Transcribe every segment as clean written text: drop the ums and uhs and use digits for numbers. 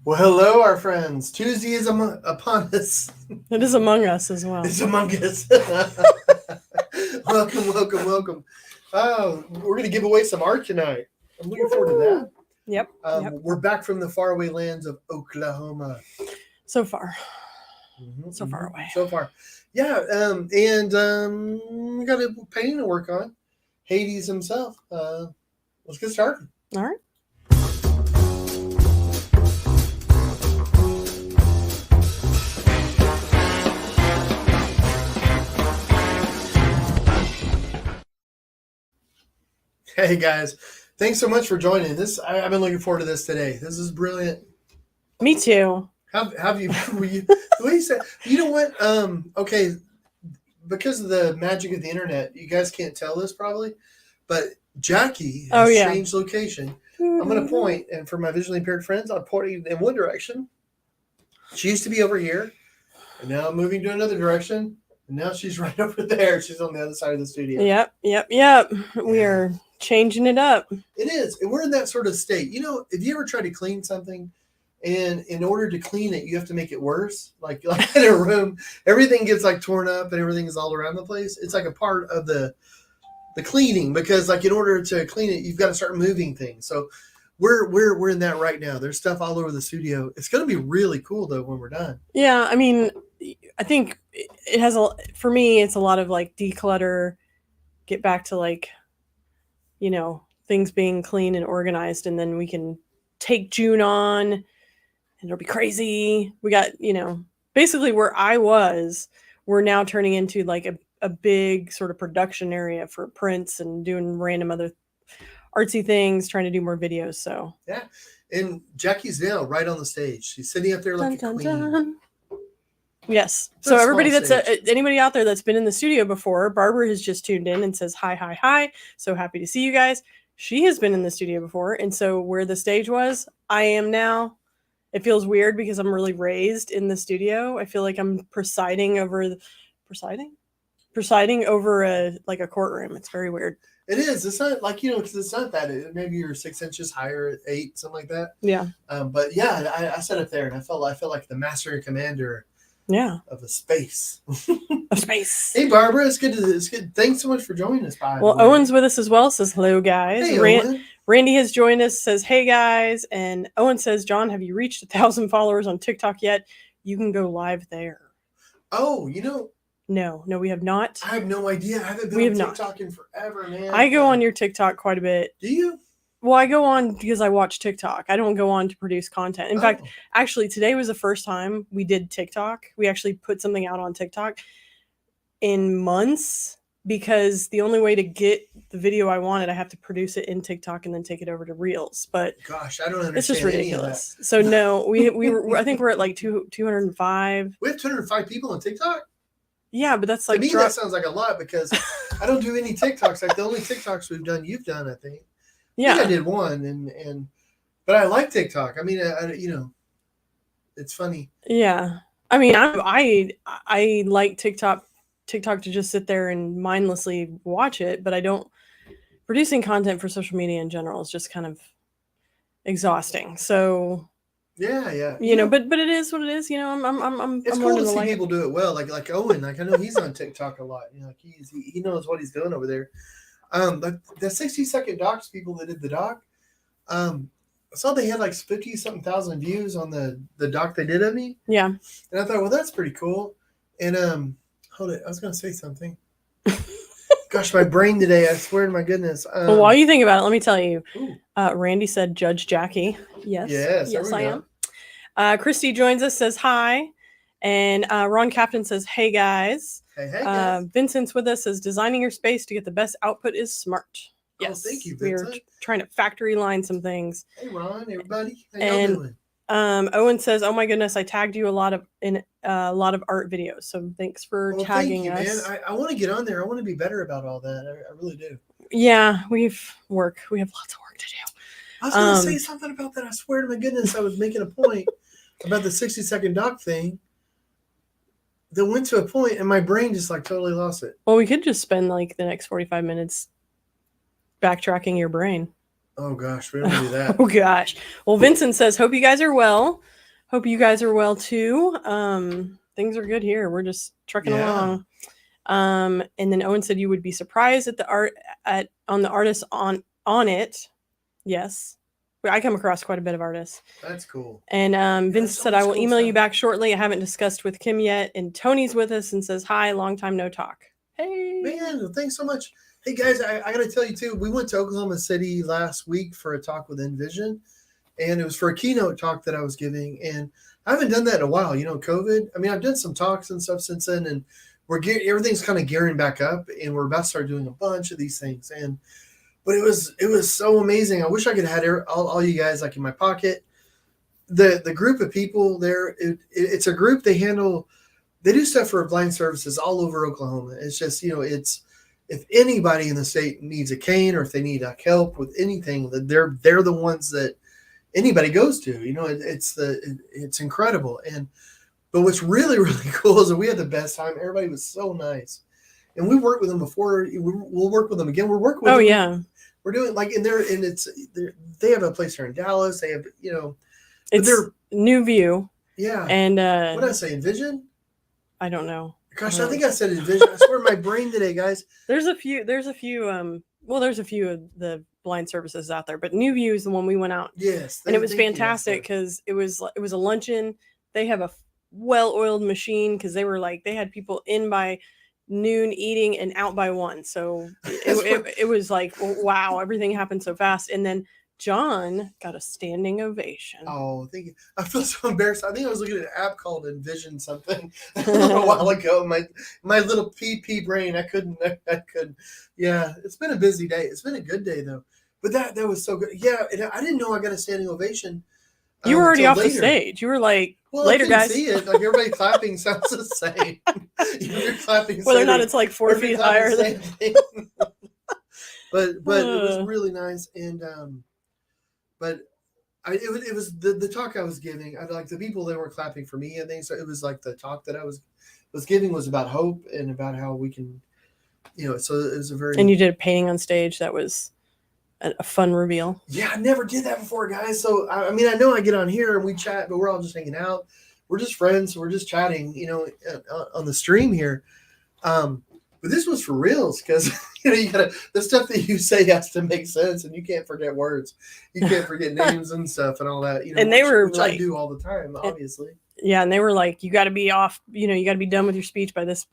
Well, hello, our friends. Tuesday is upon us. It is among us as well. It's among us. Welcome, welcome, welcome. We're going to give away some art tonight. I'm looking forward to that. Yep. We're back from the faraway lands of Oklahoma. So far. So far away. So far. Yeah, we got a painting to work on. Hades himself. Let's get started. All right. Hey guys, thanks so much for joining this. I've been looking forward to this today. This is brilliant. Me too. Have you? The way you said, you know what? Okay, because of the magic of the internet, you guys can't tell this probably, but Jackie has changed location. I'm going to point, and for my visually impaired friends, I'm pointing in one direction. She used to be over here, and now I'm moving to another direction, and now she's right over there. She's on the other side of the studio. Yep. We are changing it up. It is, and we're in that sort of state. You know, if you ever try to clean something, and in order to clean it, you have to make it worse. Like in a room, everything gets like torn up and everything is all around the place. It's like a part of the cleaning, because like in order to clean it, you've got to start moving things. So we're in that right now. There's stuff all over the studio. It's going to be really cool though when we're done. Yeah, I mean, I think it has for me, it's a lot of like declutter, get back to like, you know, things being clean and organized, and then we can take June on and it'll be crazy. We got, you know, basically where I was, we're now turning into like a big sort of production area for prints and doing random other artsy things, trying to do more videos. So yeah, and Jackie's now right on the stage. She's sitting up there like a queen. Dun. Yes. So everybody that's anybody out there that's been in the studio before, Barbara has just tuned in and says hi. So happy to see you guys. She has been in the studio before, and so where the stage was, I am now. It feels weird because I'm really raised in the studio. I feel like I'm presiding over a courtroom. It's very weird. It is. It's not like, you know, because it's not that. Maybe you're 6 inches higher at 8, something like that. Yeah. But yeah, I sat up there and I felt like the master and commander. Yeah. Of a space. Of space. Hey Barbara, it's good. Thanks so much for joining us. Well, Owen's with us as well. Says hello, guys. Hey, Owen. Randy has joined us. Says hey, guys. And Owen says, John, have you reached 1,000 followers on TikTok yet? You can go live there. Oh, you know. No, we have not. I have no idea. I haven't been on TikTok in forever, man. I go on your TikTok quite a bit. Do you? Well, I go on because I watch TikTok. I don't go on to produce content. In fact, actually, today was the first time we did TikTok. We actually put something out on TikTok in months, because the only way to get the video I wanted, I have to produce it in TikTok and then take it over to Reels. But gosh, I don't understand. It's just ridiculous. So no, we were. I think we're at like 205. We have 205 people on TikTok. Yeah, but that's like, to me that sounds like a lot, because I don't do any TikToks. Like the only TikToks we've done, you've done, I think. Yeah, I did one, but I like TikTok. I mean, you know, it's funny. Yeah, I mean, I like TikTok to just sit there and mindlessly watch it, but I don't. Producing content for social media in general is just kind of exhausting. So yeah, you know, but it is what it is. You know, I'm. It's cool to see people do it well. Like Owen. Like I know he's on TikTok a lot. You know, like he knows what he's doing over there. The 60-second docs people that did the doc, I saw they had like 50-something thousand views on the doc they did of me. Yeah. And I thought, well, that's pretty cool. And hold it, I was gonna say something. Gosh, my brain today, I swear to my goodness. Well, while you think about it, let me tell you. Randy said Judge Jackie. Yes, I am. Christy joins us, says hi. And Ron Captain says, hey, guys. Hey, guys. Vincent's with us, says designing your space to get the best output is smart. Yes. Oh, thank you, Vincent. We're trying to factory line some things. Hey, Ron, everybody. How y'all doing? Owen says, oh my goodness, I tagged you in a lot of art videos. So thanks for tagging us. Man. I want to get on there. I want to be better about all that. I really do. Yeah, we have lots of work to do. I was going to say something about that. I swear to my goodness, I was making a point about the 60-second doc thing. That went to a point and my brain just like totally lost it. Well, we could just spend like the next 45 minutes backtracking your brain. Oh gosh, we don't do that. Oh gosh. Well, Vincent says, hope you guys are well. Hope you guys are well too. Things are good here. We're just trucking along. And then Owen said you would be surprised at the on the artists on it. Yes. I come across quite a bit of artists. That's cool. And Vince said, I will email you back shortly. I haven't discussed with Kim yet. And Tony's with us and says, hi, long time no talk. Hey. Man, thanks so much. Hey, guys, I got to tell you, too, we went to Oklahoma City last week for a talk with Envision. And it was for a keynote talk that I was giving. And I haven't done that in a while. COVID. I mean, I've done some talks and stuff since then. And everything's kind of gearing back up. And we're about to start doing a bunch of these things. But it was so amazing. I wish I could have had all you guys like in my pocket. The group of people there, it's a group they do stuff for blind services all over Oklahoma. It's just, it's if anybody in the state needs a cane or if they need help with anything, that they're the ones that anybody goes to. It's incredible. But what's really, really cool is that we had the best time. Everybody was so nice. And we worked with them before. We'll work with them again. We're working with them. Yeah. We're doing they have a place here in Dallas. They have, it's New View. Yeah. And what did I say? Envision? I don't know. Gosh, I think I said Envision. I swear my brain today, guys. There's a few of the blind services out there, but New View is the one we went out. Yes. And it was fantastic because it was a luncheon. They have a well-oiled machine because they had people in by noon eating and out by 1. So it was like, wow, everything happened so fast. And then John got a standing ovation. Oh, thank you. I feel so embarrassed. I think I was looking at an app called Envision something a little while ago. My little PP brain, I couldn't. Yeah, it's been a busy day. It's been a good day though. But that was so good. Yeah, and I didn't know I got a standing ovation. You were already off the stage. You were like, later, guys. See it. Like everybody clapping sounds the same. You're clapping. Whether or not it's like 4 feet higher than. But it was really nice, and it was the talk I was giving. I like the people that were clapping for me. I think so. It was like the talk that I was giving was about hope and about how we can, So it was a very. And you did a painting on stage that was a fun reveal. Yeah, I never did that before, guys. So I mean, I know I get on here and we chat, but we're all just hanging out. We're just friends. We're just chatting, on the stream here. But this was for reals because you gotta the stuff that you say has to make sense, and you can't forget words. You can't forget names and stuff and all that. And they were which like, I do all the time, obviously. Yeah, and they were like, you got to be off. You got to be done with your speech by this.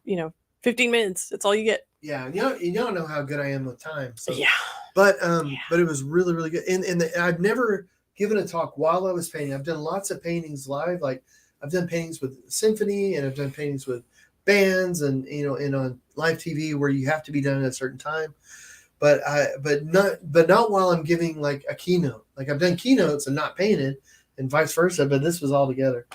15 minutes. That's all you get. Yeah, and you don't know how good I am with time. So yeah. But it was really, really good. And I've never given a talk while I was painting. I've done lots of paintings live. Like I've done paintings with symphony, and I've done paintings with bands, and and on live TV where you have to be done at a certain time. But not while I'm giving like a keynote. Like I've done keynotes and not painted, and vice versa. But this was all together.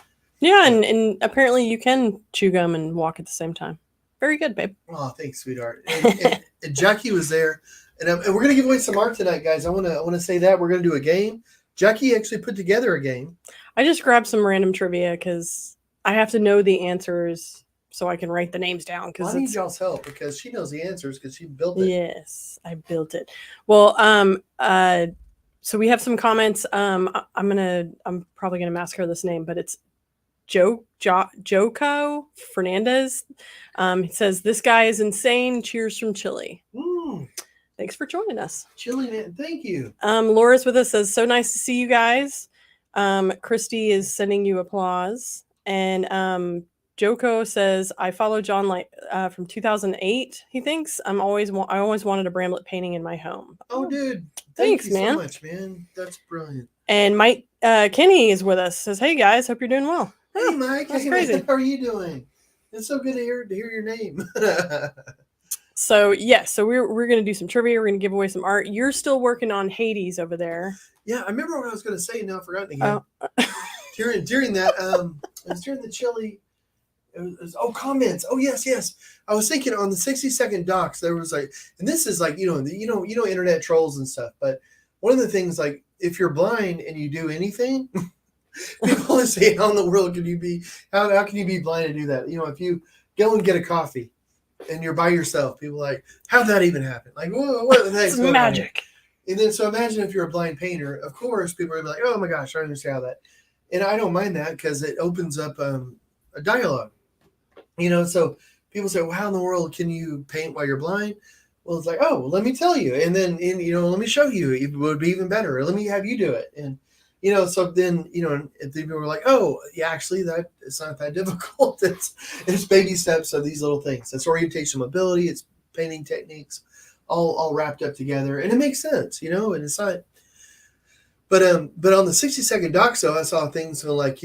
Yeah, and apparently you can chew gum and walk at the same time. Very good, babe. Oh, thanks, sweetheart. And Jackie was there, and we're gonna give away some art tonight, guys. I want to say that we're gonna do a game. Jackie actually put together a game. I just grabbed some random trivia because I have to know the answers so I can write the names down. I need y'all's help because she knows the answers because she built it. Yes, I built it. Well, so we have some comments. I'm probably gonna massacre this name, but it's Joko Fernandez. He says, this guy is insane. Cheers from Chile. Thanks for joining us. Chile, man. Thank you. Laura's with us, says, so nice to see you guys. Christy is sending you applause. And Joko says, I follow John from 2008, he thinks. I always wanted a Bramlett painting in my home. Oh, dude. Thanks, you man. So much, man. That's brilliant. And Mike Kenny is with us, says, hey guys, hope you're doing well. Hey, Mike. That's crazy. Man, how are you doing? It's so good to hear your name. So we're going to do some trivia. We're going to give away some art. You're still working on Hades over there. Yeah, I remember what I was going to say. Now I've forgotten again. During that, it was during the Chile. It was comments. Oh yes. I was thinking on the 60-second docs there was like, and this is like internet trolls and stuff. But one of the things, like, if you're blind and you do anything. People always say, how in the world can you be? How can you be blind and do that? If you go and get a coffee and you're by yourself, people are like, how'd that even happen? Like, what the heck's going on? Magic. And then, so imagine if you're a blind painter. Of course, people are like, oh my gosh, I don't understand how that. And I don't mind that because it opens up a dialogue. So people say, well, how in the world can you paint while you're blind? Well, it's like, oh, well, let me tell you. And then, let me show you. It would be even better. Or let me have you do it. And, so then, if people were like, oh, yeah, actually, that it's not that difficult. It's baby steps of these little things. It's orientation mobility. It's painting techniques all wrapped up together. And it makes sense, and it's not. But on the 60-second doc, so I saw things like,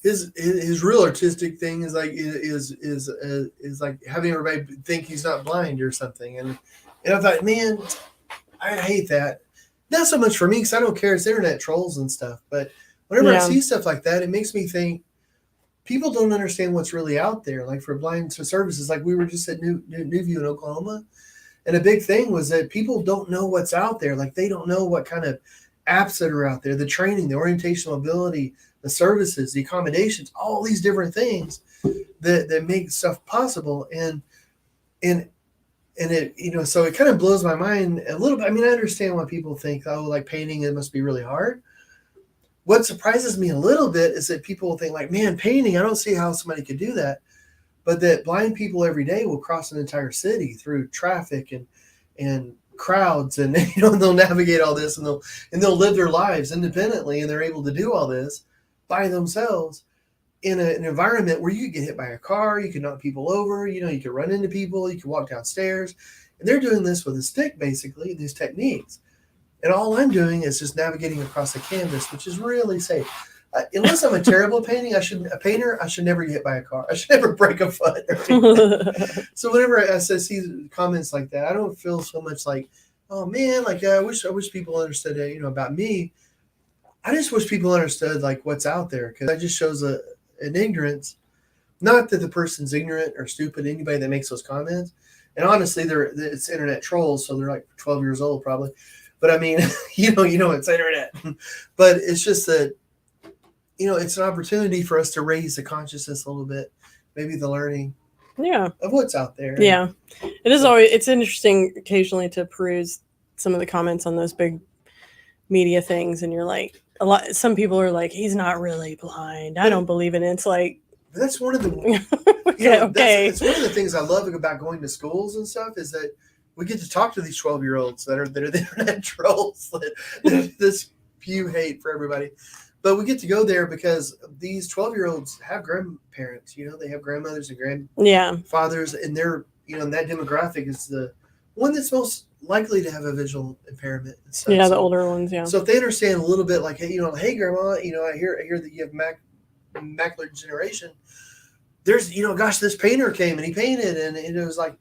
his real artistic thing is like is like having everybody think he's not blind or something, and I thought, man, I hate that. Not so much for me because I don't care. It's internet trolls and stuff, but whenever I see stuff like that, it makes me think people don't understand what's really out there. Like for blind services, like we were just at Newview in Oklahoma, and a big thing was that people don't know what's out there. Like they don't know what kind of apps that are out there, the training, the orientation mobility, the services, the accommodations, all these different things that make stuff possible. And it, so it kind of blows my mind a little bit. I mean, I understand why people think, oh, like painting, it must be really hard. What surprises me a little bit is that people think like, man, painting, I don't see how somebody could do that. But that blind people every day will cross an entire city through traffic and crowds, and they'll navigate all this, and they'll live their lives independently, and they're able to do all this by themselves in an environment where you could get hit by a car, you could knock people over, you could run into people, you could walk downstairs, and they're doing this with a stick, basically, these techniques. And all I'm doing is just navigating across the canvas, which is really safe. Unless I'm a terrible painter, I should never get hit by a car. I should never break a foot. So whenever I see comments like that, I don't feel so much like, oh man, like I wish people understood it, about me. I just wish people understood like what's out there, because that just shows an ignorance. Not that the person's ignorant or stupid, anybody that makes those comments. And honestly, it's internet trolls, so they're like 12 years old probably. But I mean, it's internet. But it's just that, it's an opportunity for us to raise the consciousness a little bit, maybe the learning of what's out there. Yeah. It's interesting occasionally to peruse some of the comments on those big media things, and you're like, some people are like, he's not really blind. I don't believe in it. It's like, that's one of the it's one of the things I love about going to schools and stuff, is that we get to talk to these 12-year-olds that are the internet trolls that this spew hate for everybody. But we get to go there because these 12-year-olds have grandparents, they have grandmothers and grandfathers, and they're, and that demographic is the one that's most likely to have a visual impairment. And stuff. Yeah, the older ones, yeah. So if they understand a little bit, like, hey, hey, grandma, I hear that you have macular degeneration. There's, gosh, this painter came and he painted, and it was like,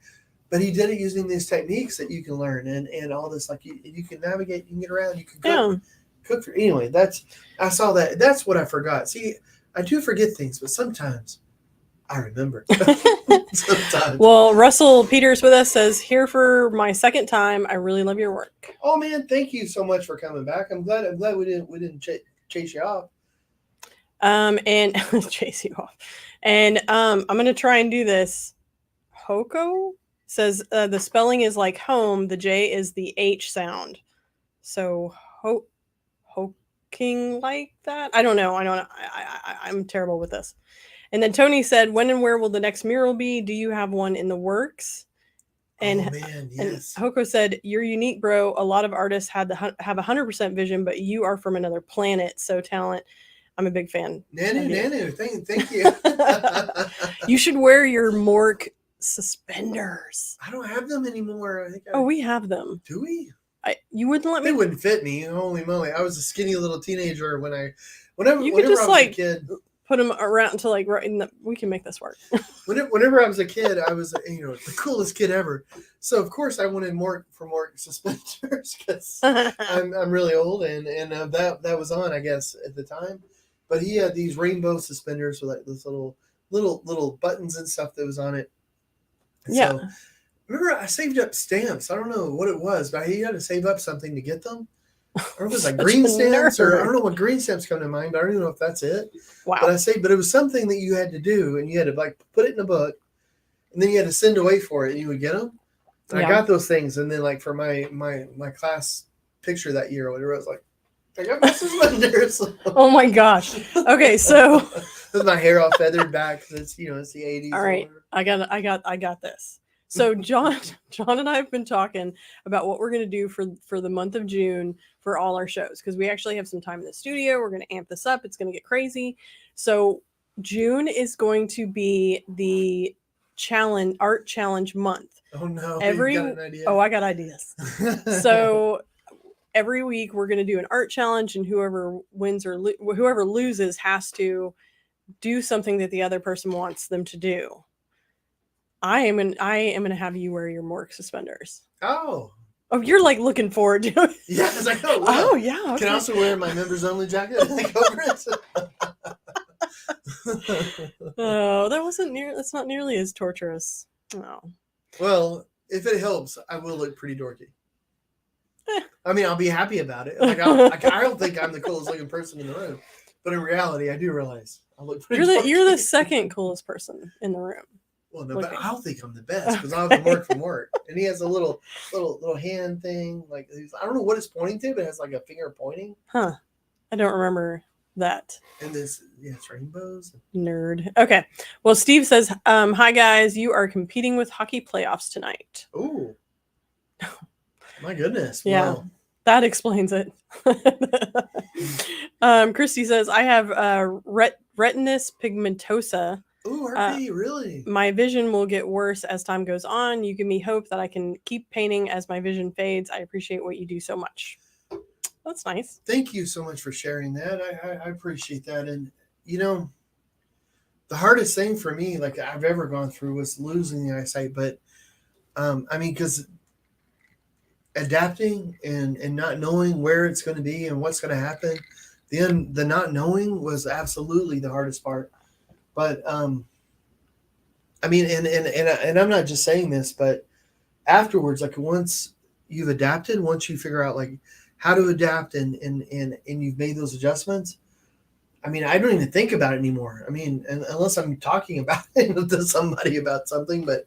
but he did it using these techniques that you can learn, and all this, like you can navigate, you can get around, you can cook for, anyway, I saw that. That's what I forgot. See, I do forget things, but sometimes I remember. Sometimes. Well, Russell Peters with us says, here for my second time. I really love your work. Oh man, thank you so much for coming back. I'm glad we didn't chase you off. And chase you off. And I'm gonna try and do this. Hoko says the spelling is like home. The J is the H sound. So hoking like that. I don't know. I'm terrible with this. And then Tony said, when and where will the next mural be? Do you have one in the works? And, oh, man, yes. And Hoko said, you're unique, bro. A lot of artists have 100% vision, but you are from another planet. So talent. I'm a big fan. Nanu. Thank you. You should wear your Mork suspenders. I don't have them anymore. We have them. Do we? You wouldn't let me. They wouldn't fit me. Holy moly! I was a skinny little teenager whenever you could just I was a kid. Put them around until like we can make this work. Whenever I was a kid, I was the coolest kid ever. So of course I wanted more suspenders because I'm really old, and that was on, I guess, at the time. But he had these rainbow suspenders with like this little buttons and stuff that was on it. Yeah. So, remember, I saved up stamps. I don't know what it was, but he had to save up something to get them. Or it was like green stamps, or I don't know what green stamps come to mind, but I don't even know if that's it. Wow. But it was something that you had to do, and you had to like put it in a book, and then you had to send away for it, and you would get them. And I got those things, and then like for my class picture that year or whatever, I was like, I got my suspenders. Oh my gosh. Okay, so with my hair all feathered back. It's it's the 80s. All right, I got this. So John and I have been talking about what we're going to do for the month of June for all our shows, because we actually have some time in the studio. We're going to amp this up. It's going to get crazy. So June is going to be the art challenge month. Oh no! You got an idea? Oh, I got ideas. So every week we're going to do an art challenge, and whoever wins or whoever loses has to do something that the other person wants them to do. I am going to have you wear your morgue suspenders. Oh, you're like looking forward to it. Yeah, it's like, oh, wow. Oh yeah. Okay. Can I also wear my members only jacket like over it? Oh, that's not nearly as torturous. No. Well, if it helps, I will look pretty dorky. I mean, I'll be happy about it. Like I don't think I'm the coolest looking person in the room, but in reality, I do realize I look pretty. You're the second coolest person in the room. Well, no, but I don't think I'm the best because I have to work from work, and he has a little hand thing. Like I don't know what it's pointing to, but it has like a finger pointing. Huh? I don't remember that. And it's rainbows. Nerd. Okay. Well, Steve says, "Hi guys, you are competing with hockey playoffs tonight." Ooh. My goodness. Yeah. Wow. That explains it. Christy says, I have retinitis pigmentosa. Ooh, RP, really? My vision will get worse as time goes on. You give me hope that I can keep painting as my vision fades. I appreciate what you do so much. That's nice. Thank you so much for sharing that. I appreciate that. And, the hardest thing for me, like I've ever gone through, was losing the eyesight. But, because adapting and not knowing where it's going to be and what's going to happen, the not knowing was absolutely the hardest part. But and I'm not just saying this, but afterwards, like once you've adapted, once you figure out like how to adapt and you've made those adjustments, I don't even think about it anymore. Unless I'm talking about it to somebody about something, but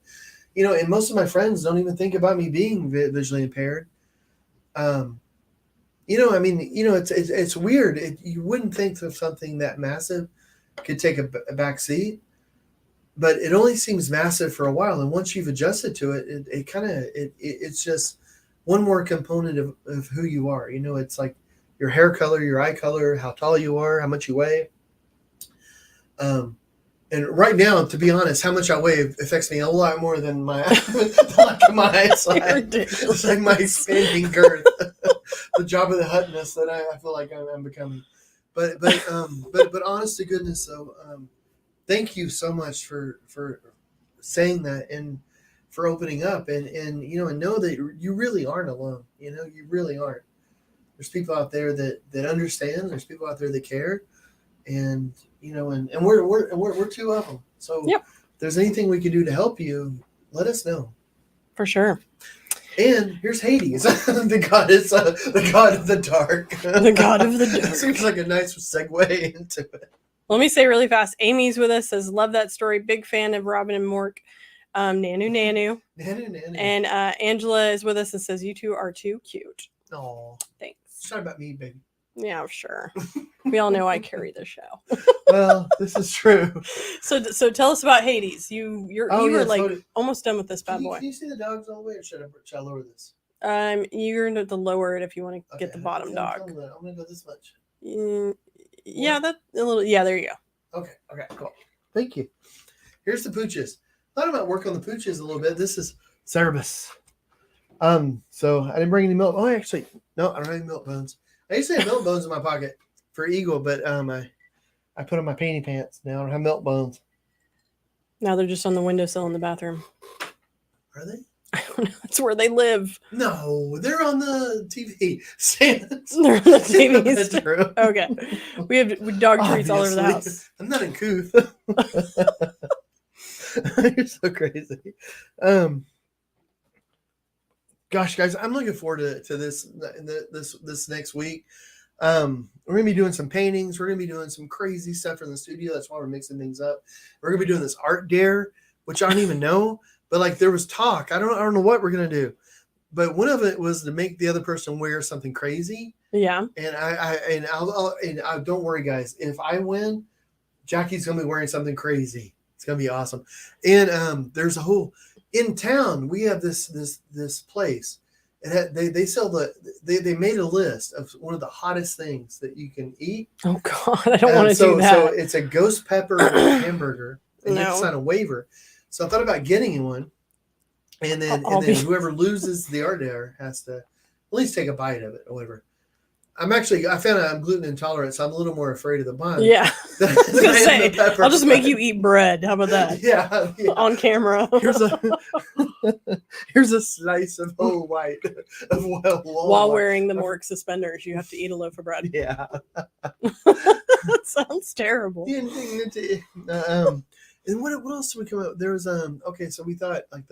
and most of my friends don't even think about me being visually impaired. It's weird. You wouldn't think of something that massive could take a back seat, but it only seems massive for a while. And once you've adjusted to it, it's just one more component of who you are. It's like your hair color, your eye color, how tall you are, how much you weigh. And right now, to be honest, how much I weigh affects me a lot more than my eyesight. It's like my expanding girth, the Jabba the Huttness that I feel like I'm becoming. But honest to goodness, though, thank you so much for saying that and for opening up and know that you really aren't alone. You really aren't. There's people out there that understand. There's people out there that care, and we're two of them. So yep. If there's anything we can do to help you, let us know. For sure. And here's Hades, the goddess, the god of the dark. The god of the dark. Seems like a nice segue into it. Let me say really fast. Amy's with us, says, love that story. Big fan of Robin and Mork. Nanu. And Angela is with us and says, you two are too cute. Oh, thanks. It's not about me, baby. Yeah, sure. We all know I carry the show. Well, this is true. So tell us about Hades. You were almost done with this bad boy. Can you see the dogs all the way, or should I lower this? You're going to lower it if you want to get the bottom dog. I'm gonna go this much. Yeah, that a little. Yeah, there you go. Okay, cool. Thank you. Here's the pooches. Thought about work on the pooches a little bit. This is Cerebus. So I didn't bring any milk. Oh, actually, no, I don't have any milk bones. I used to have milk bones in my pocket for Eagle, but I put on my panty pants. Now I don't have milk bones. Now they're just on the windowsill in the bathroom. Are they? I don't know. That's where they live. No, they're on the TV. They're on the TV. Okay. We have dog treats all over the house. I'm not uncouth. You're so crazy. Gosh, guys, I'm looking forward to this next week. We're gonna be doing some paintings. We're gonna be doing some crazy stuff in the studio. That's why we're mixing things up. We're gonna be doing this art dare, which I don't even know, but like there was talk. I don't know what we're gonna do, but one of it was to make the other person wear something crazy, Yeah. And I'll don't worry, guys. If I win, Jackie's gonna be wearing something crazy. It's gonna be awesome. And there's a whole in town. We have this place. They sell they made a list of one of the hottest things that you can eat. Oh God, I don't want to do that. So it's a ghost pepper hamburger, and you have to No. sign a waiver. So I thought about getting one, and then whoever loses the art there has to at least take a bite of it or whatever. I found out I'm gluten intolerant, so I'm a little more afraid of the bun. Yeah. I was gonna say, I'll just make you eat bread. How about that? Yeah. On camera. Here's a slice of whole white of while wearing the Mork suspenders. You have to eat a loaf of bread. Yeah. That sounds terrible. And what else did we come up? There was okay, so we thought like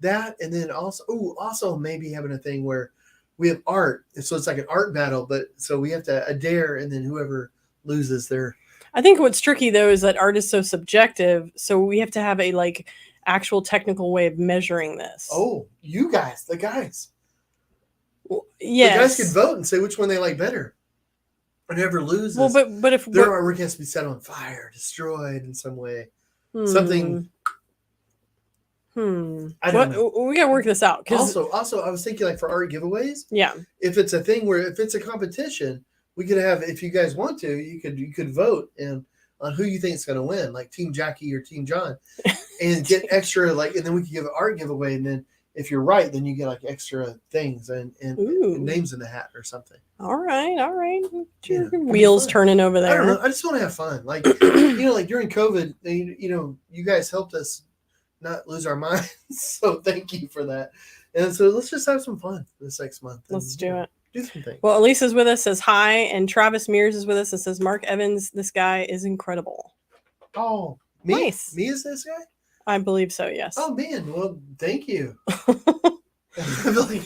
that, and then also maybe having a thing where we have art, so it's like an art battle, but so we have to a dare, and then whoever loses their. I think what's tricky though is that art is so subjective, so we have to have a like actual technical way of measuring this. Oh, you guys, the guys. Well, yes. The guys can vote and say which one they like better. And whoever loses, well, but if their artwork has to be set on fire, destroyed in some way, something. I don't know. We gotta work this out. Also, I was thinking like for art giveaways. Yeah. If it's a thing where if it's a competition, we could have. If you guys want to, you could vote and on who you think is going to win, like Team Jackie or Team John, and get extra and then we could give an art giveaway, and then if you're right, then you get like extra things and names in the hat or something. All right. Yeah, wheels turning over there. I don't know. I just want to have fun, like like during COVID, you guys helped us not lose our minds, so thank you for that. And so let's just have some fun this next month. Let's do it. Do some things. Well, Elisa's with us, says hi, and Travis Mears is with us and says Mark Evans, this guy is incredible. Oh, me? Nice. Me is this guy? I believe so, yes. Oh man, well, thank you. Yes.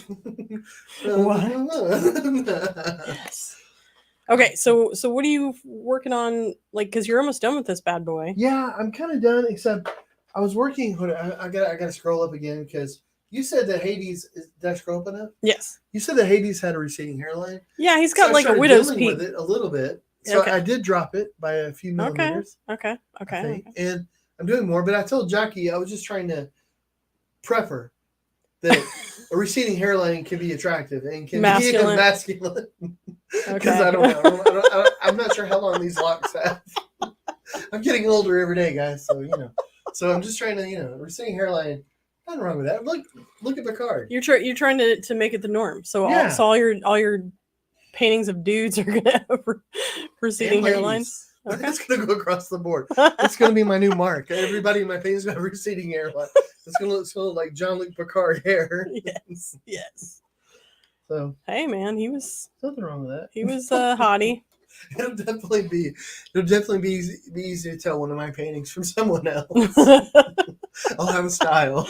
Okay, so what are you working on? Like, because you're almost done with this bad boy. Yeah, I'm kind of done. Except I was working. I got to scroll up again because you said that Hades. Did I scroll up enough? Yes. You said that Hades had a receding hairline. Yeah, he's got like a widow's peak. With it a little bit. So I did drop it by a few millimeters. Okay. And I'm doing more, but I told Jackie I was just trying to prep her that a receding hairline can be attractive and can be masculine. Because I don't know. I'm not sure how long these locks have. I'm getting older every day, guys. So So I'm just trying to receding hairline. Nothing wrong with that. Look at the card. You're trying to make it the norm. So all your paintings of dudes are gonna have receding hairlines. Okay. It's gonna go across the board. It's gonna be my new mark. Everybody in my painting's got a receding hairline. It's gonna look like Jean-Luc Picard hair. Yes. So hey man, he was nothing wrong with that. He was hottie. It'll definitely be easy to tell one of my paintings from someone else. I'll have a style.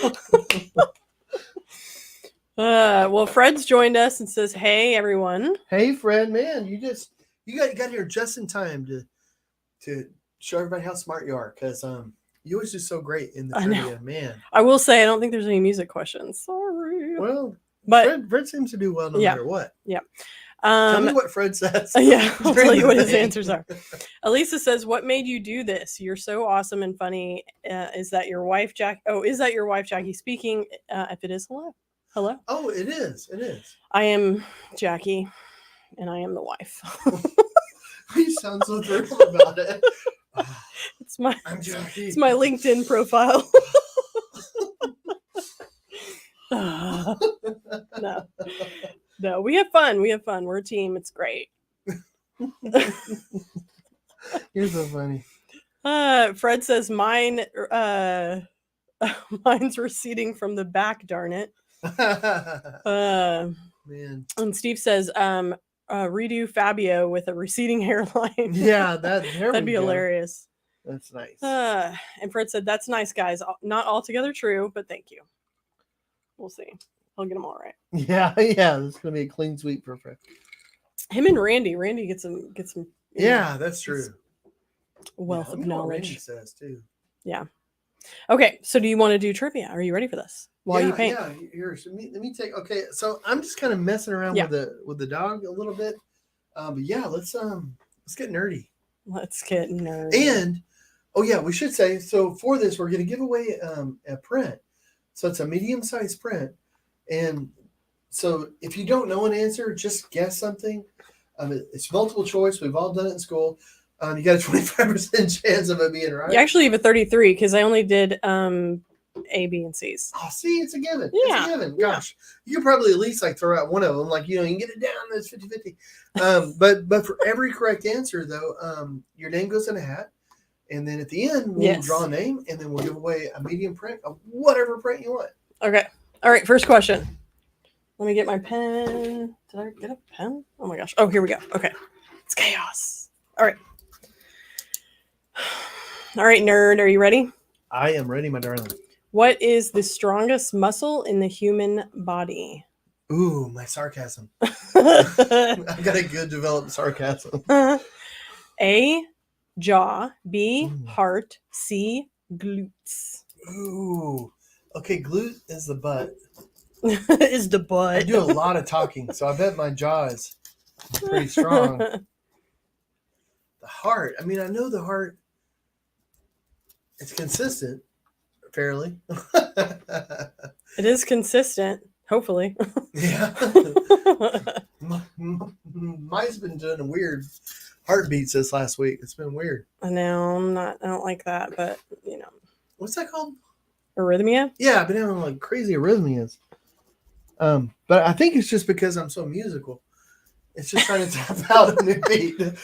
Well, Fred's joined us and says, "Hey, everyone." Hey, Fred, man, you got here just in time to show everybody how smart you are, because you always do so great in the trivia, man. I will say, I don't think there's any music questions. Sorry. Well, but Fred seems to do well no matter what. Yeah. Tell me what Fred says. Yeah, I'll tell you what his answers are. Elisa says, "What made you do this? You're so awesome and funny. Is that your wife, Jack? Oh, is that your wife, Jackie speaking? If it is, hello. Oh, it is. I am Jackie, and I am the wife." You sound so thrilled about it. I'm Jackie. It's my LinkedIn profile. No, we have fun. We're a team. It's great. You're so funny. Fred says mine's receding from the back, darn it. Man. And Steve says redo Fabio with a receding hairline. Yeah, that'd be hilarious. That's nice. And Fred said, "That's nice, guys. Not altogether true, but thank you. We'll see. I'll get them all right." Yeah. It's gonna be a clean sweep for Fred. Him and Randy get some. Yeah, that's true. Wealth of knowledge. Randy says too. Yeah. Okay, so do you want to do trivia? Are you ready for this? While you paint. Yeah. Here, let me take. Okay, so I'm just kind of messing around with the dog a little bit. But yeah, let's get nerdy. Let's get nerdy. And we should say, so for this we're going to give away a print. So it's a medium-sized print, and so if you don't know an answer, just guess something. It's multiple choice. We've all done it in school. You got a 25% chance of it being right. You actually have a 33 because I only did A, B, and C's. Oh, see, it's a given. Yeah. It's a given. Gosh, you could probably at least like throw out one of them. Like, you can get it down. That's 50-50. But for every correct answer, though, your name goes in a hat. And then at the end, we'll draw a name, and then we'll give away a medium print of whatever print you want. Okay. All right. First question. Let me get my pen. Did I get a pen? Oh, my gosh. Oh, here we go. Okay. It's chaos. All right. All right, nerd. Are you ready? I am ready, my darling. What is the strongest muscle in the human body? Ooh, my sarcasm. I've got a good developed sarcasm. A, jaw. B, heart. C, glutes. Ooh. Okay, glute is the butt. Is the butt. I do a lot of talking, so I bet my jaw is pretty strong. The heart. I mean, I know the heart. It's consistent, fairly. It is consistent, hopefully. Yeah. Mine's been doing weird heartbeats this last week. It's been weird. I know, I don't like that, but What's that called? Arrhythmia? Yeah, I've been having like crazy arrhythmias. But I think it's just because I'm so musical. It's just trying to tap out a new beat. Is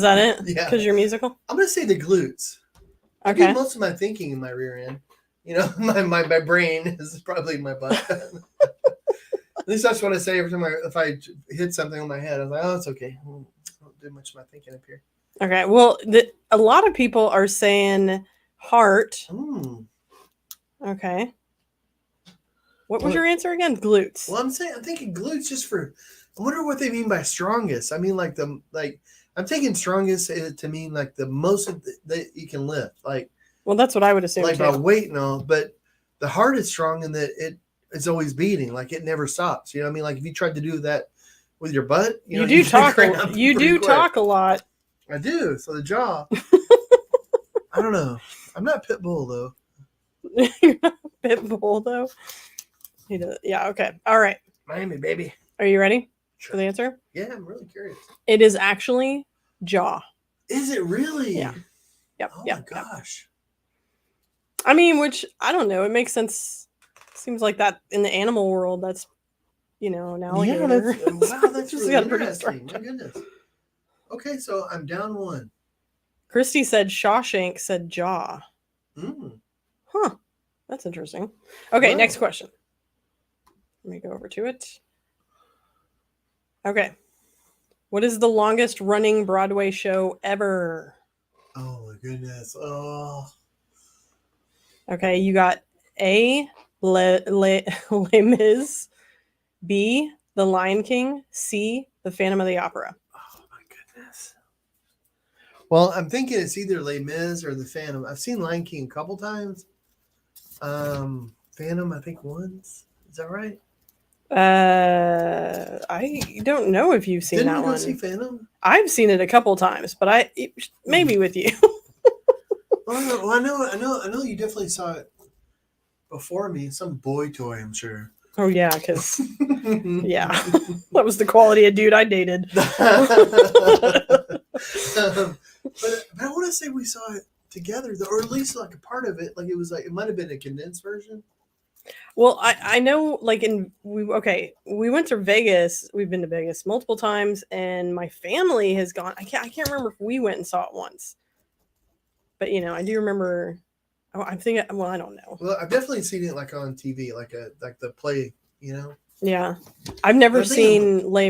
that it? Yeah. Because you're musical? I'm gonna say the glutes. Okay. I do most of my thinking in my rear end. My brain is probably my butt. At least that's what I say every time if I hit something on my head. I was like, oh, it's okay. I don't do much of my thinking up here. Okay. Well, a lot of people are saying heart. Okay. What was your answer again? Glutes. Well, I'm thinking glutes just for. I wonder what they mean by strongest. I mean, I'm taking strongest to mean like the most that you can lift. Well, that's what I would assume. Like too. by weight and all, but the heart is strong in that it's always beating. Like it never stops. You know what I mean? Like if you tried to do that with your butt, you do talk. You do talk a lot. I do. So the jaw. I don't know. I'm not Pitbull though. You're not Pitbull though. Yeah. Okay. All right. Miami, baby. Are you ready for the answer? Yeah, I'm really curious. It is actually jaw. Is it really? Yeah. Yep. Oh my gosh. I mean, which I don't know. It makes sense. Seems like that in the animal world. That's an alligator. Yeah, that's just really got pretty interesting. strong. My goodness. Okay, so I'm down one. Christy said Shawshank said jaw. Huh. That's interesting. Okay, next question. Let me go over to it. Okay. What is the longest running Broadway show ever? Oh my goodness. Oh. Okay, you got A, Les Mis, B, The Lion King, C, The Phantom of the Opera. Oh my goodness. Well, I'm thinking it's either Les Mis or The Phantom. I've seen Lion King a couple times. Phantom, I think once. Is that right? I don't know if you've seen that one. Didn't you go see Phantom? I've seen it a couple times, but maybe with you. Well, I know you definitely saw it before me. Some boy toy, I'm sure. Oh yeah, because that was the quality of dude I dated. But I want to say we saw it together, or at least like a part of it. Like it might have been a condensed version. Well, I know, like we went to Vegas. We've been to Vegas multiple times, and my family has gone. I can't remember if we went and saw it once, but I do remember. Oh, I'm thinking. Well, I don't know. Well, I've definitely seen it like on TV, like the play. Yeah, I've never seen Les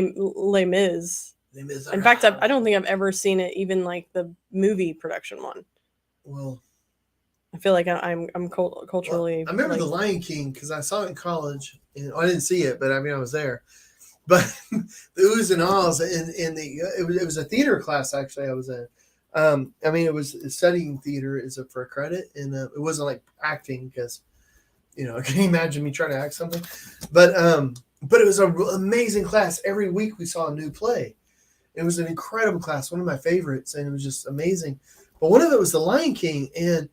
Mis. In fact, I don't think I've ever seen it, even like the movie production one. Well, I feel like I'm culturally. Well, I remember The Lion King because I saw it in college, and I didn't see it, but I mean I was there. But the oohs and ahs, and it was a theater class actually I was in. I mean it was studying theater for a credit, and it wasn't like acting because, can you imagine me trying to act something? But But it was an amazing class. Every week we saw a new play. It was an incredible class, one of my favorites, and it was just amazing. But one of it was The Lion King, and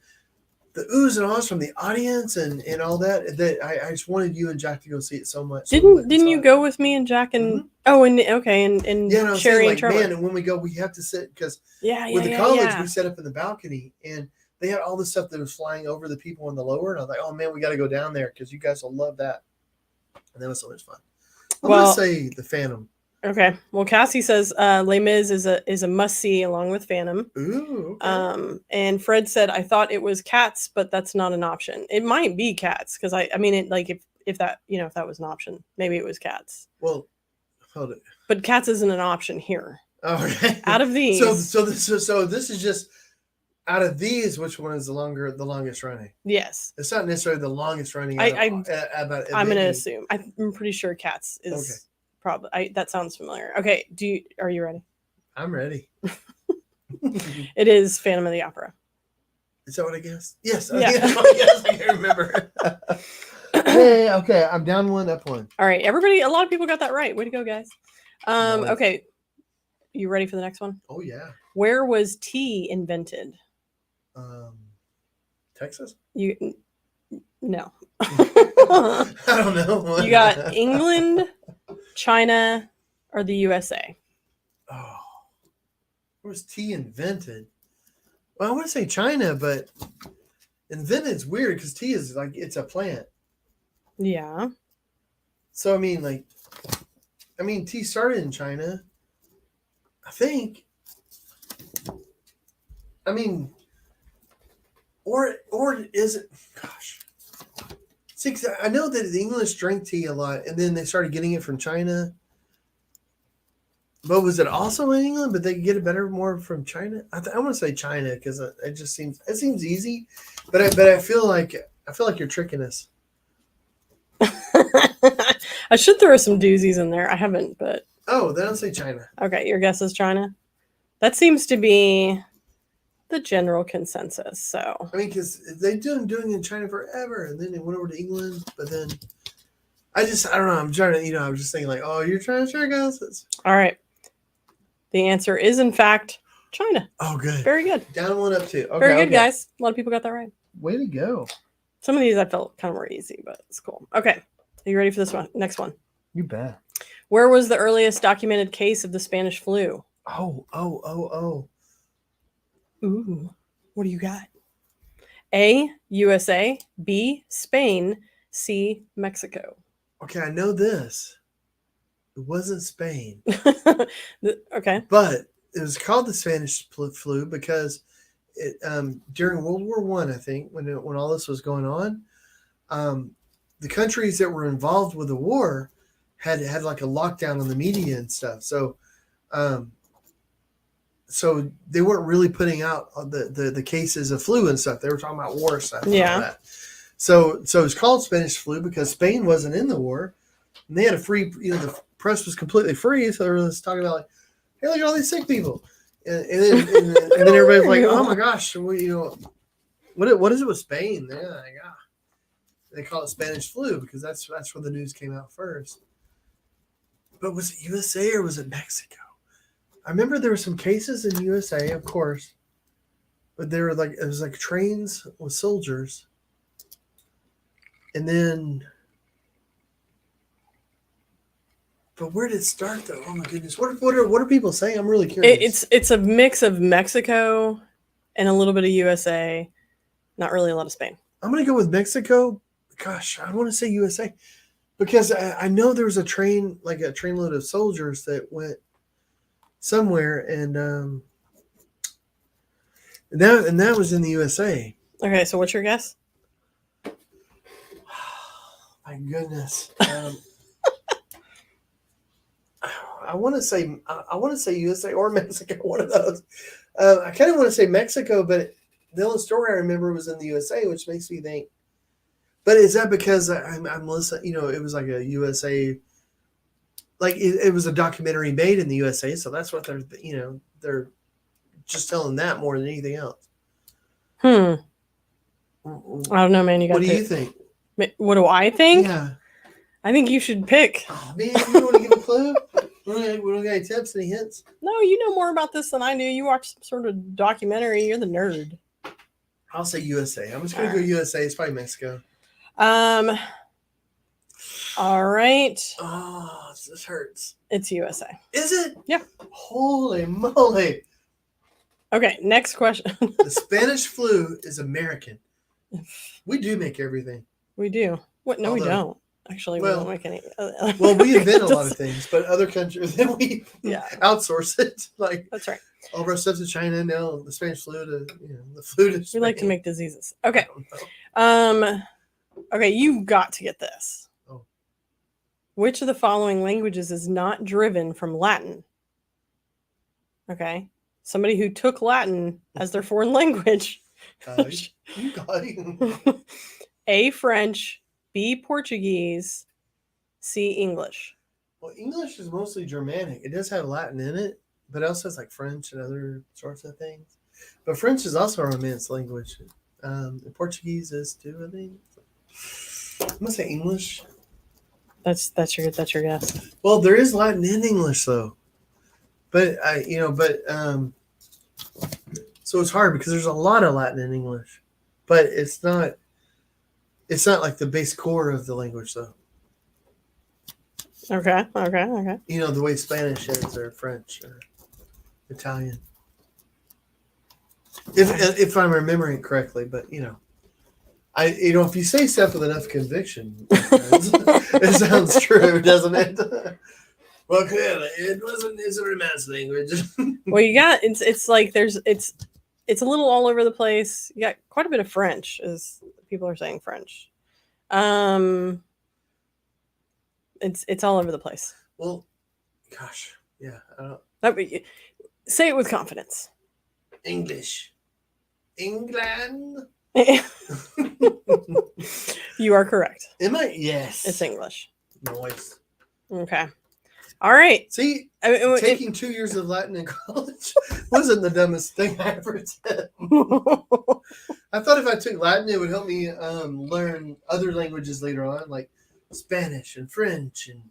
the oohs and ahs from the audience and all that. I just wanted you and Jack to go see it so much. Didn't you go with me and Jack and and yeah, and Sherry saying, and Trevor? Man, and when we go, we have to sit because with the college we set up in the balcony and they had all the stuff that was flying over the people in the lower, and I was like, oh man, we got to go down there because you guys will love that. And that was so much fun. I'm gonna say The Phantom. Okay. Well, Cassie says Les Mis is a must see along with Phantom. Ooh. Okay. And Fred said I thought it was Cats, but that's not an option. It might be Cats because I mean it like if that if that was an option, maybe it was Cats. Well, hold it. But Cats isn't an option here. Okay. Out of these, so this is just out of these, which one is the longest running? Yes. It's not necessarily the longest running. I'm going to assume. I'm pretty sure Cats is. Okay. Probably. That sounds familiar. Okay. Are you ready? I'm ready. It is Phantom of the Opera. Is that what I guessed? Yes. Yeah. Yes, I can remember. Hey, okay. I'm down 1, up 1. All right. Everybody, a lot of people got that right. Way to go, guys. Okay. You ready for the next one? Oh, yeah. Where was tea invented? Texas? No. I don't know. You got England, China, or the USA? Oh, where was tea invented? Well, I want to say China, but invented is weird because tea is like it's a plant. Yeah. So I mean, tea started in China. I think. I mean, or is it? Gosh. See, I know that the English drank tea a lot, and then they started getting it from China. But was it also in England? But they could get it more from China. I want to say China because it just seems easy. But I feel like you're tricking us. I should throw some doozies in there. I haven't, but then I'll say China. Okay, your guess is China. That seems to be the general consensus. So I mean, because they've been doing it in China forever, and then they went over to England. But then I don't know. I'm trying to, I was just thinking like, oh, you're trying to trick us. All right. The answer is in fact China. Oh, good. Very good. Down 1, up 2. Okay, very good, guys. A lot of people got that right. Way to go. Some of these I felt kind of more easy, but it's cool. Okay. Are you ready for this one? Next one. You bet. Where was the earliest documented case of the Spanish flu? Oh. Ooh. What do you got? A, USA. B, Spain. C, Mexico. Okay, I know this. It wasn't Spain. Okay. But it was called the Spanish flu because it during World War I, I think, when all this was going on, the countries that were involved with the war had like a lockdown on the media and stuff. So so they weren't really putting out the cases of flu and stuff. They were talking about war stuff. Yeah. And all that. So it's called Spanish flu because Spain wasn't in the war, and they had a free. The press was completely free, so they were just talking about like, hey, look at all these sick people, and then everybody was like, oh my gosh, what is it with Spain? They're like, they call it Spanish flu because that's where the news came out first. But was it USA or was it Mexico? I remember there were some cases in USA, of course, but there were it was like trains with soldiers. And then, but where did it start though? Oh my goodness! What are people saying? I'm really curious. It's a mix of Mexico and a little bit of USA, not really a lot of Spain. I'm gonna go with Mexico. Gosh, I want to say USA because I know there was a trainload of soldiers that went somewhere, and that was in the USA. Okay, so what's your guess? My goodness. I want to say USA or Mexico, one of those. I kind of want to say Mexico, but the only story I remember was in the USA, which makes me think. But is that because I'm listening? It was like a USA, like it was a documentary made in the USA, so that's what they're just telling that more than anything else. I don't know, man. What do you think? What do I think? Yeah. I think you should pick. Oh man, you don't want to give a clue? We don't got any tips, any hints? No, you know more about this than I do. You watch some sort of documentary. You're the nerd. I'll say USA. I'm just gonna go USA. It's probably Mexico. All right. Oh, this hurts. It's USA. Is it? Yeah. Holy moly. Okay, next question. The Spanish flu is American. We do make everything. We do. What? No, we don't. Actually, we don't make any. Well, we invent a lot of things, but other countries, then we outsource it. Like that's right. All of our stuff to China now. The Spanish flu to the flu to Spain. We like to make diseases. Okay. Okay, you got to get this. Oh. Which of the following languages is not driven from Latin? Okay. Somebody who took Latin as their foreign language. You got it. A, French, B, Portuguese, C, English. Well, English is mostly Germanic. It does have Latin in it, but it also has like French and other sorts of things. But French is also a Romance language. Portuguese is too, I think. I'm gonna say English. That's your guess. Well, there is Latin in English though, but so it's hard because there's a lot of Latin in English, but it's not like the base core of the language though. Okay. The way Spanish is or French or Italian. If I'm remembering correctly, but if you say stuff with enough conviction, it sounds true, doesn't it? Well, clearly, it's a Romance language. Well, you got it's like it's a little all over the place. You got quite a bit of French, as people are saying French. It's all over the place. Well, gosh, yeah. I don't. Say it with confidence. English. England. You are correct. Am I? Yes. It's English. Nice. Okay. All right. See, taking 2 years of Latin in college wasn't the dumbest thing I ever did. I thought if I took Latin, it would help me learn other languages later on, like Spanish and French, and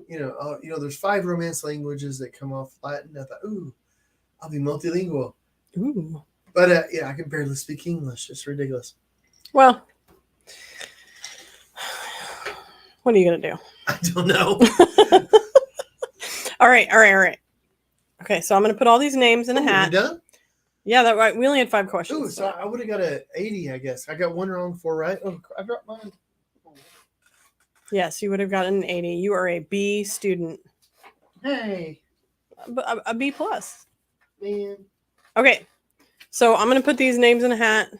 there's 5 Romance languages that come off Latin. I thought, ooh, I'll be multilingual. Ooh. But I can barely speak English. It's ridiculous. Well, what are you gonna do? I don't know. All right. Okay, so I'm gonna put all these names in a hat. You done? Yeah, that right. We only had 5 questions. Ooh, so I would have got an 80, I guess. I got 1 wrong, 4 right. Oh, I dropped mine. Yes, you would have gotten an 80. You are a B student. Hey. A B plus. Man. Okay, so I'm gonna put these names in a hat.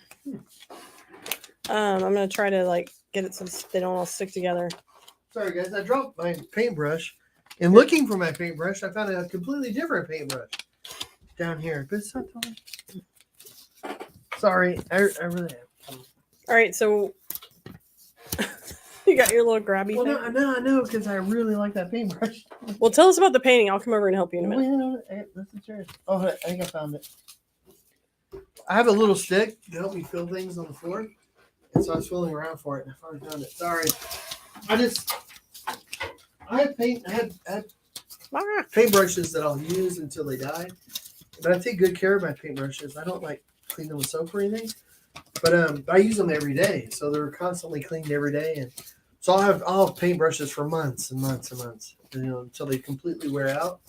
I'm gonna try to get it so they don't all stick together. Sorry guys, I dropped my paintbrush. And looking for my paintbrush, I found a completely different paintbrush down here. But it's not sorry, I really am. All right, so you got your little grabby thing? I know, because I really like that paintbrush. Well, tell us about the painting. I'll come over and help you in a minute. That's yours. Oh, I think I found it. I have a little stick to help me fill things on the floor. And so I was filling around for it, and I finally found it. Sorry. I have paintbrushes that I'll use until they die. But I take good care of my paintbrushes. I don't clean them with soap or anything. But I use them every day. So they're constantly cleaned every day. And so I'll have paintbrushes for months and months and months, until they completely wear out.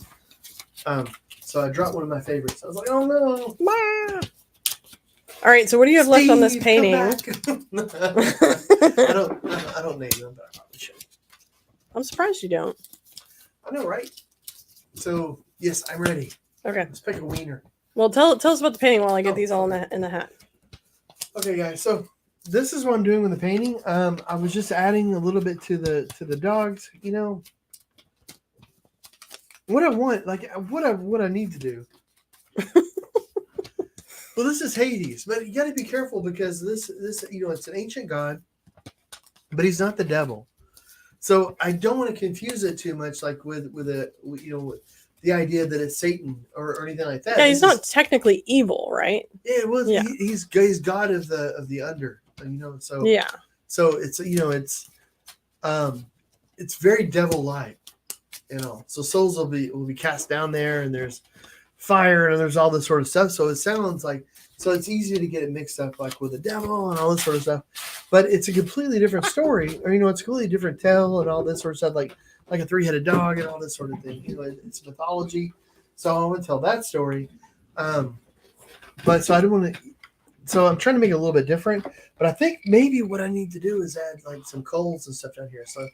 So I dropped one of my favorites. I was like, oh no. All right, so what do you have left on this painting? I don't name them, but I probably should. I'm surprised you don't. I know, right? So yes, I'm ready. Okay. Let's pick a wiener. Well, tell us about the painting while I get these all in the hat. Okay, guys. So this is what I'm doing with the painting. I was just adding a little bit to the dogs. What I want, what I need to do. Well, this is Hades, but you got to be careful because this it's an ancient god, but he's not the devil. So I don't want to confuse it too much, with the idea that it's Satan or anything like that. Yeah, he's not technically evil, right? Yeah, well, yeah. He's god of the under, So yeah. So it's it's very devil-like, So souls will be cast down there, and there's fire, and there's all this sort of stuff. So it sounds like it's easy to get it mixed up like with the devil and all this sort of stuff. But it's a completely different story, or it's a completely different tale and all this sort of stuff, like a three-headed dog and all this sort of thing. It's mythology. So I want to tell that story. But so I don't want to. So I'm trying to make it a little bit different. But I think maybe what I need to do is add like some coals and stuff down here. So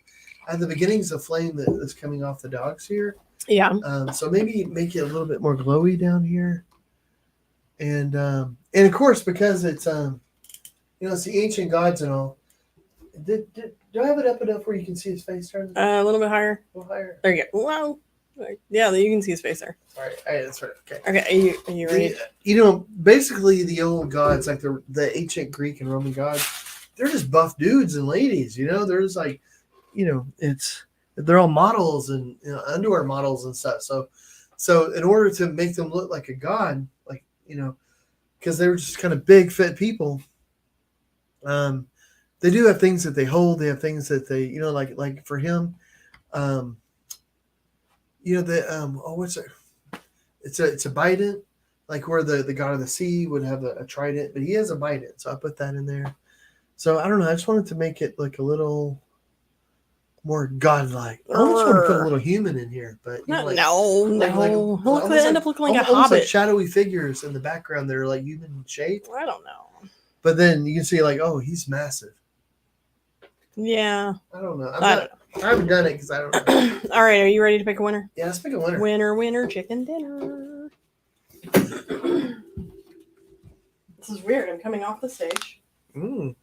I have the beginnings of flame that's coming off the dogs here. Yeah. So maybe make it a little bit more glowy down here. And of course, because it's it's the ancient gods and all. Do I have it up enough where you can see his face? A little bit higher. A little higher. There you go. Wow. Yeah, you can see his face there. All right, that's right. Okay. Okay, are you ready? Basically the old gods, like the ancient Greek and Roman gods, they're just buff dudes and ladies. They're just like, they're all models and underwear models and stuff. So in order to make them look like a god, like because they were just kind of big, fit people. They do have things that they hold. They have things that they, like for him, what's it? It's a bident, like where the god of the sea would have a trident, but he has a bident, so I put that in there. So I don't know. I just wanted to make it look a little more godlike. I almost want to put a little human in here, but no. He'll end up looking like a hobbit. Like shadowy figures in the background that are like human shaped. I don't know. But then you can see like, oh, he's massive. Yeah. I don't know. I haven't done it because I don't know. All right, are you ready to pick a winner? Yeah, let's pick a winner. Winner, chicken dinner. This is weird. I'm coming off the stage. Ooh.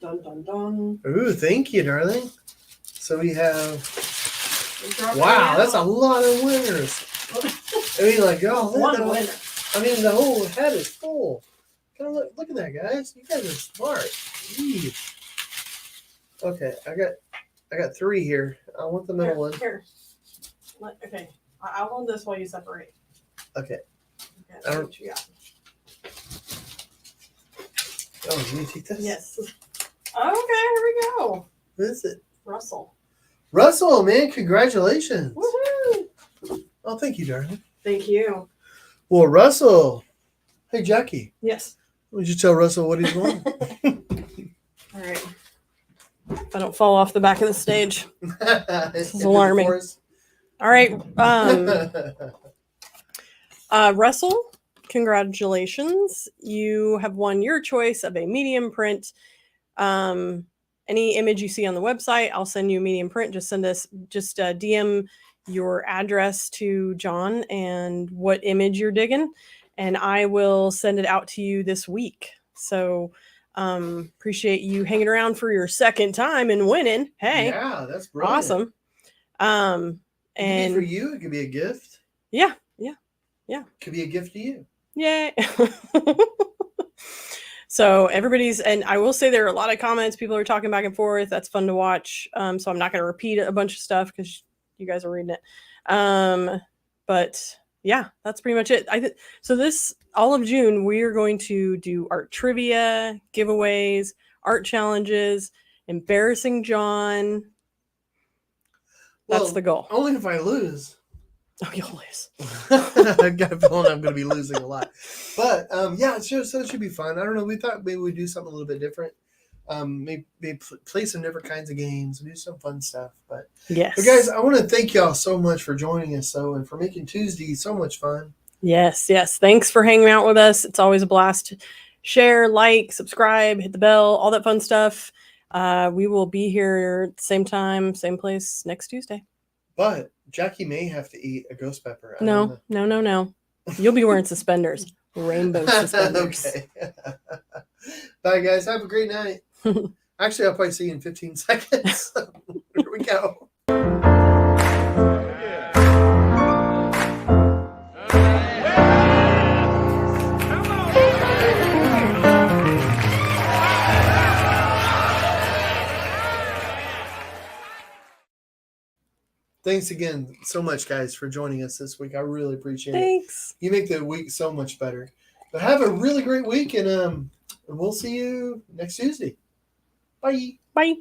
Dun, dun, dun. Ooh, thank you, darling. So we have... Wow, that's a lot of winners. I mean, like, one winner. I mean, the whole head is full. Look at that, guys. You guys are smart. Jeez. Okay, I got 3 here. I want the middle one. Here. Okay. I'll hold this while you separate. Okay. I don't know what you got. Oh, you take this? Yes. Okay, here we go. What is it? Russell, man, congratulations. Woohoo! Oh, thank you, darling. Thank you. Well, Russell. Hey, Jackie. Yes. Would you tell Russell what he's won? All right. If I don't fall off the back of the stage. This is alarming. All right. Russell, congratulations. You have won your choice of a medium print. Any image you see on the website, I'll send you a medium print. Just DM your address to John and what image you're digging, and I will send it out to you this week. So appreciate you hanging around for your second time and winning. Hey, yeah, that's brilliant. Awesome. And for you, it could be a gift. Yeah. Could be a gift to you. Yay. So everybody's, and I will say there are a lot of comments. People are talking back and forth. That's fun to watch. So I'm not going to repeat a bunch of stuff because you guys are reading it. But yeah, that's pretty much it. So this all of June, we are going to do art trivia, giveaways, art challenges, embarrassing John. That's the goal. Only if I lose. Oh, you'll lose. I've got a feeling I'm going to be losing a lot. But yeah, so it should be fun. I don't know. We thought maybe we'd do something a little bit different. Maybe play some different kinds of games and do some fun stuff. But yes. But guys, I want to thank y'all so much for joining us and for making Tuesday so much fun. Yes. Thanks for hanging out with us. It's always a blast. Share, like, subscribe, hit the bell, all that fun stuff. We will be here at the same time, same place next Tuesday. But Jackie may have to eat a ghost pepper. No. You'll be wearing suspenders. Rainbow suspenders. Okay. Bye, guys. Have a great night. Actually, I'll probably see you in 15 seconds. Here we go. Thanks again so much, guys, for joining us this week. I really appreciate it. Thanks. You make the week so much better. But have a really great week, and we'll see you next Tuesday. Bye. Bye.